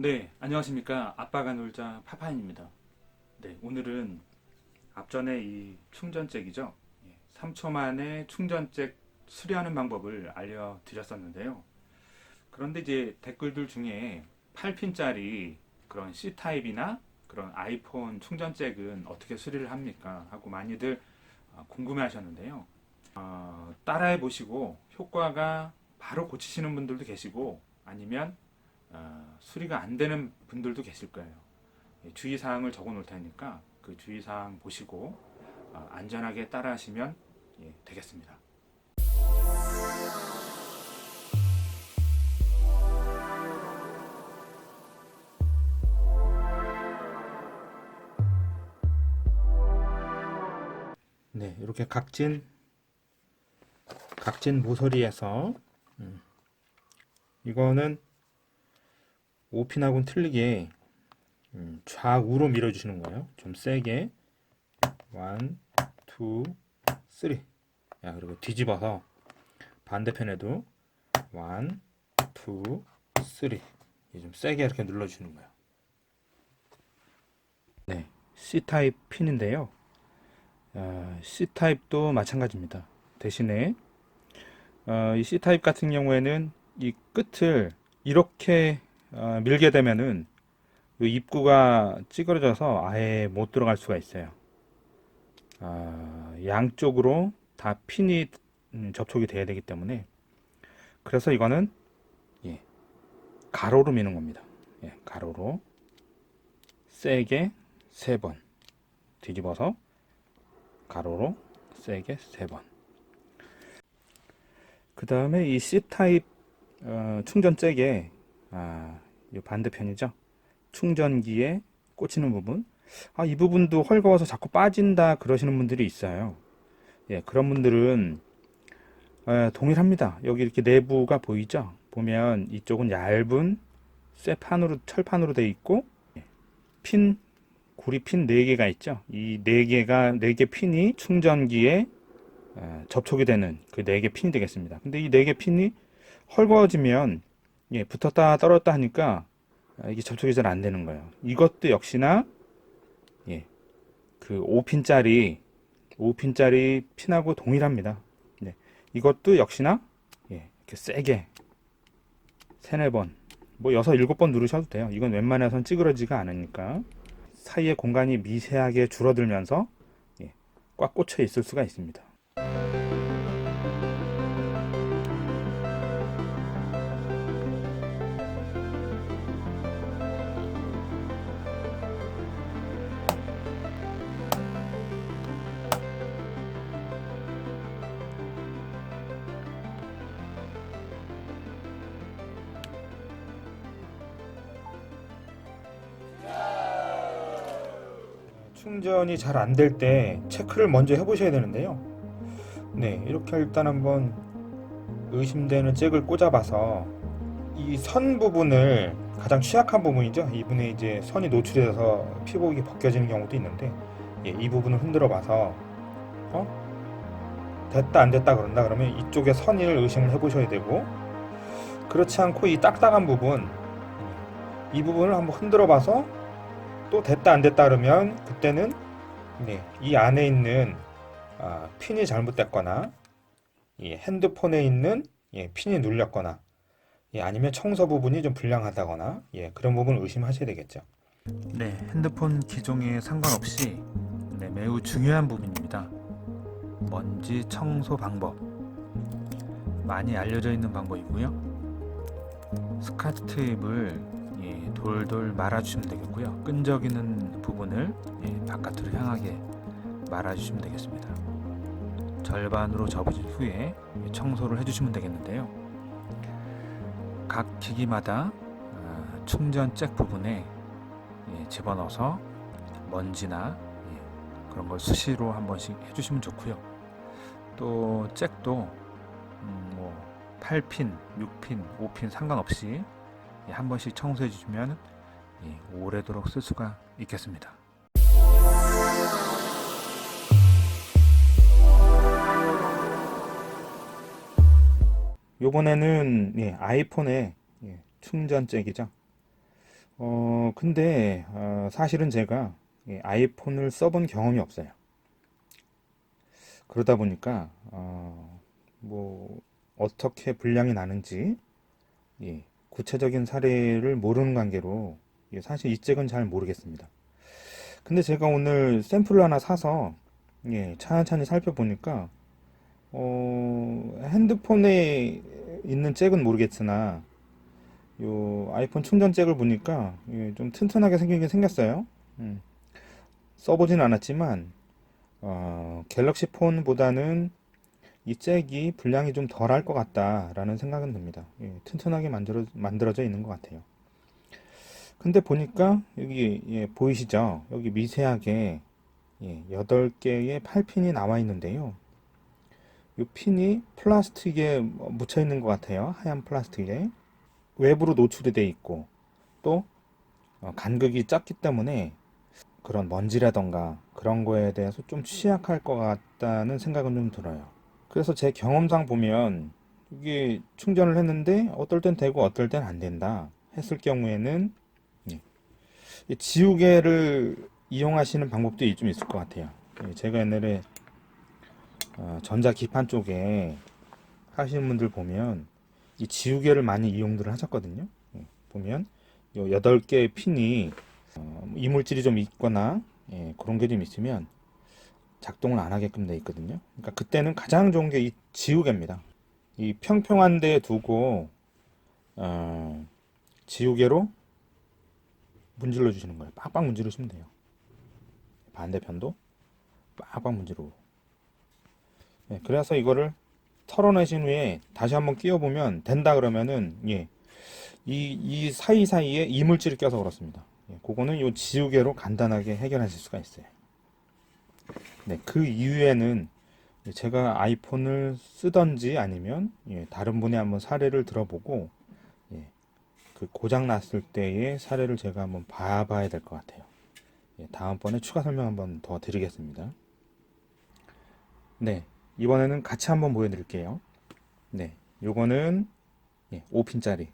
네, 안녕하십니까. 아빠가 놀자 파파입니다. 네, 오늘은 앞전에 이 충전잭이죠. 3초 만에 충전잭 수리하는 방법을 알려드렸었는데요. 그런데 이제 댓글들 중에 8핀짜리 그런 C타입이나 그런 아이폰 충전잭은 어떻게 수리를 합니까? 하고 많이들 궁금해 하셨는데요. 따라해 보시고 효과가 바로 고치시는 분들도 계시고 아니면 수리가 안 되는 분들도 계실 거예요. 주의사항을 적어 놓을 테니까 그 주의사항 보시고 안전하게 따라 하시면 되겠습니다. 네, 이렇게 각진 모서리에서 이거는 5핀하고는 틀리게 좌우로 밀어주시는 거예요. 좀 세게 1, 2, 3. 그리고 뒤집어서 반대편에도 1, 2, 3. 좀 세게 이렇게 눌러주시는 거예요. 네, C타입 핀인데요. C타입도 마찬가지입니다. 대신에 이 C타입 같은 경우에는 이 끝을 이렇게 밀게 되면은 이 입구가 찌그러져서 아예 못 들어갈 수가 있어요. 양쪽으로 다 핀이 접촉이 돼야 되기 때문에 그래서 이거는 가로로 미는 겁니다. 가로로 세게 3번 뒤집어서 가로로 세게 3번. 그 다음에 이 C타입 충전잭의 이 반대편이죠. 충전기에 꽂히는 부분. 이 부분도 헐거워서 자꾸 빠진다 그러시는 분들이 있어요. 그런 분들은 동일합니다. 여기 이렇게 내부가 보이죠? 보면 이쪽은 얇은 쇠판으로 철판으로 되어 있고 구리 핀 4개가 있죠. 이 4개 핀이 충전기에 접촉이 되는 그 4개 핀이 되겠습니다. 근데 이 4개 핀이 헐거워지면 붙었다 떨어졌다 하니까 이게 접촉이 잘 안 되는 거예요. 이것도 역시나 그 5핀짜리 핀하고 동일합니다. 이것도 역시나 이렇게 세게 3, 4번 뭐 6, 7번 누르셔도 돼요. 이건 웬만해선 찌그러지가 않으니까 사이에 공간이 미세하게 줄어들면서 꽉 꽂혀 있을 수가 있습니다. 충전이 잘 안 될 때 체크를 먼저 해보셔야 되는데요. 이렇게 일단 한번 의심되는 잭을 꽂아봐서 이 선 부분을 가장 취약한 부분이죠. 이 부분에 이제 선이 노출돼서 피복이 벗겨지는 경우도 있는데 이 부분을 흔들어 봐서 됐다 안 됐다 그런다 그러면 이쪽에 선을 의심을 해보셔야 되고, 그렇지 않고 이 딱딱한 부분 이 부분을 한번 흔들어 봐서 또 됐다 안 됐다 그러면 그때는 이 안에 있는 핀이 잘못됐거나 핸드폰에 있는 핀이 눌렸거나 아니면 청소 부분이 좀 불량하다거나 그런 부분을 의심하셔야 되겠죠. 핸드폰 기종에 상관없이 매우 중요한 부분입니다. 먼지 청소 방법 많이 알려져 있는 방법이고요. 스카치 테이프를 돌돌 말아주시면 되겠고요. 끈적이는 부분을 바깥으로 향하게 말아주시면 되겠습니다. 절반으로 접으신 후에 청소를 해주시면 되겠는데요. 각 기기마다 충전 잭 부분에 집어넣어서 먼지나 그런 걸 수시로 한 번씩 해주시면 좋고요. 또 잭도 8핀, 6핀, 5핀 상관없이 한 번씩 청소해 주시면 오래도록 쓸 수가 있겠습니다. 요번에는 아이폰의 충전 잭이죠. 근데 사실은 제가 아이폰을 써본 경험이 없어요. 그러다 보니까 뭐 어떻게 분량이 나는지 구체적인 사례를 모르는 관계로 사실 이 잭은 잘 모르겠습니다. 근데 제가 오늘 샘플을 하나 사서 차근차근 살펴보니까 핸드폰에 있는 잭은 모르겠으나 요 아이폰 충전 잭을 보니까 좀 튼튼하게 생기긴 생겼어요. 음, 써보진 않았지만 갤럭시 폰보다는 이 잭이 분량이 좀 덜할 것 같다라는 생각은 듭니다. 튼튼하게 만들어져 있는 것 같아요. 근데 보니까 여기 보이시죠? 여기 미세하게 8개의 8핀이 나와 있는데요. 이 핀이 플라스틱에 묻혀 있는 것 같아요. 하얀 플라스틱에. 외부로 노출이 돼 있고 또 간극이 작기 때문에 그런 먼지라던가 그런 거에 대해서 좀 취약할 것 같다는 생각은 좀 들어요. 그래서 제 경험상 보면 이게 충전을 했는데 어떨 땐 되고 어떨 땐 안 된다 했을 경우에는 이 지우개를 이용하시는 방법도 좀 있을 것 같아요. 제가 옛날에 전자 기판 쪽에 하시는 분들 보면 이 지우개를 많이 이용들 하셨거든요. 보면 요 8개의 핀이 이물질이 좀 있거나 그런 게 좀 있으면 작동을 안 하게끔 돼 있거든요. 그러니까 그때는 가장 좋은 게 이 지우개입니다. 이 평평한 데에 두고 어, 지우개로 문질러 주시는 거예요. 빡빡 문지르시면 돼요. 반대편도 빡빡 문지르고. 그래서 이거를 털어내신 후에 다시 한번 끼워보면 된다 그러면은 이 사이사이에 이물질이 껴서 그렇습니다. 그거는 이 지우개로 간단하게 해결하실 수가 있어요. 네, 그 이후에는 제가 아이폰을 쓰던지 아니면 다른 분의 한번 사례를 들어보고 그 고장 났을 때의 사례를 제가 한번 봐야 될 것 같아요. 다음번에 추가 설명 한번 더 드리겠습니다. 네, 이번에는 같이 한번 보여드릴게요. 네, 요거는 5핀짜리.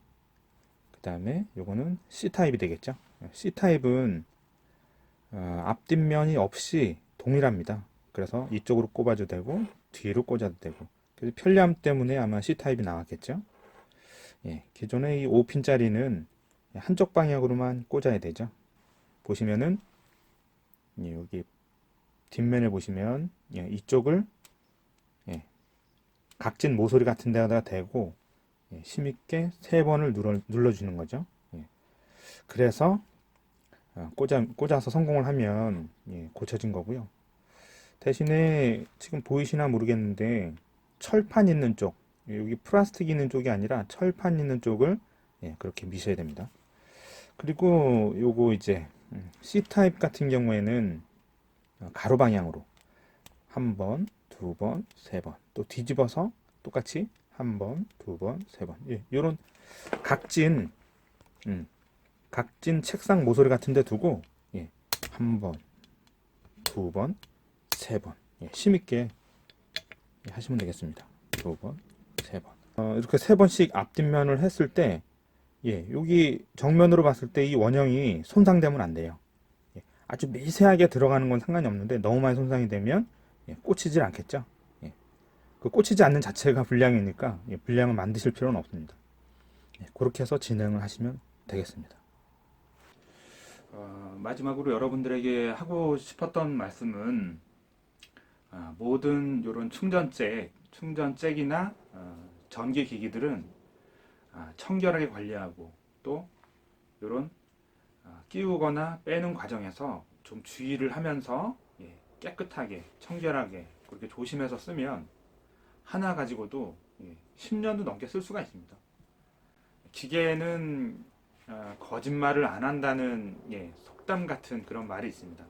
그 다음에 요거는 C타입이 되겠죠. C타입은 앞뒷면이 없이 동일합니다. 그래서 이쪽으로 꼽아도 되고 뒤로 꽂아도 되고 그래서 편리함 때문에 아마 C타입이 나왔겠죠. 기존의 이 5핀짜리는 한쪽 방향으로만 꽂아야 되죠. 보시면은 여기 뒷면에 보시면 이쪽을 각진 모서리 같은 데다가 대고 힘있게 3번을 눌러주는 거죠. 그래서 꽂아서 성공을 하면 고쳐진 거고요. 대신에 지금 보이시나 모르겠는데 철판 있는 쪽, 여기 플라스틱 있는 쪽이 아니라 철판 있는 쪽을 그렇게 미셔야 됩니다. 그리고 요거 이제 C타입 같은 경우에는 가로 방향으로 한 번, 두 번, 세 번, 또 뒤집어서 똑같이 한 번, 두 번, 세 번. 요런 각진 음, 각진 책상 모서리 같은 데 두고 한 번, 두 번, 세 번. 힘있게 하시면 되겠습니다. 두 번, 세 번. 이렇게 세 번씩 앞뒷면을 했을 때 여기 정면으로 봤을 때 이 원형이 손상되면 안 돼요. 아주 미세하게 들어가는 건 상관이 없는데 너무 많이 손상이 되면 꽂히질 않겠죠. 그 꽂히지 않는 자체가 불량이니까 불량을 만드실 필요는 없습니다. 그렇게 해서 진행을 하시면 되겠습니다. 마지막으로 여러분들에게 하고 싶었던 말씀은 모든 이런 충전잭이나 전기 기기들은 청결하게 관리하고 또 이런 끼우거나 빼는 과정에서 좀 주의를 하면서 깨끗하게 청결하게 그렇게 조심해서 쓰면 하나 가지고도 10년도 넘게 쓸 수가 있습니다. 기계는 거짓말을 안 한다는 속담 같은 그런 말이 있습니다.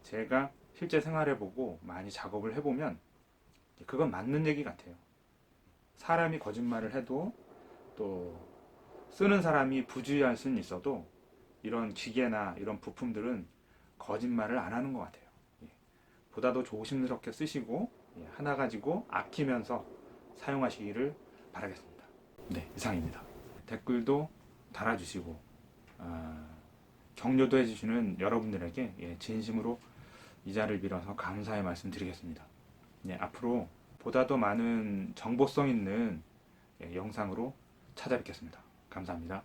제가 실제 생활해보고 많이 작업을 해보면 그건 맞는 얘기 같아요. 사람이 거짓말을 해도 또 쓰는 사람이 부주의할 수는 있어도 이런 기계나 이런 부품들은 거짓말을 안 하는 것 같아요. 보다 더 조심스럽게 쓰시고 하나 가지고 아끼면서 사용하시기를 바라겠습니다. 네, 이상입니다. 댓글도 달아주시고 격려도 해주시는 여러분들에게 진심으로 이 자리를 빌어서 감사의 말씀 드리겠습니다. 앞으로 보다 더 많은 정보성 있는 영상으로 찾아뵙겠습니다. 감사합니다.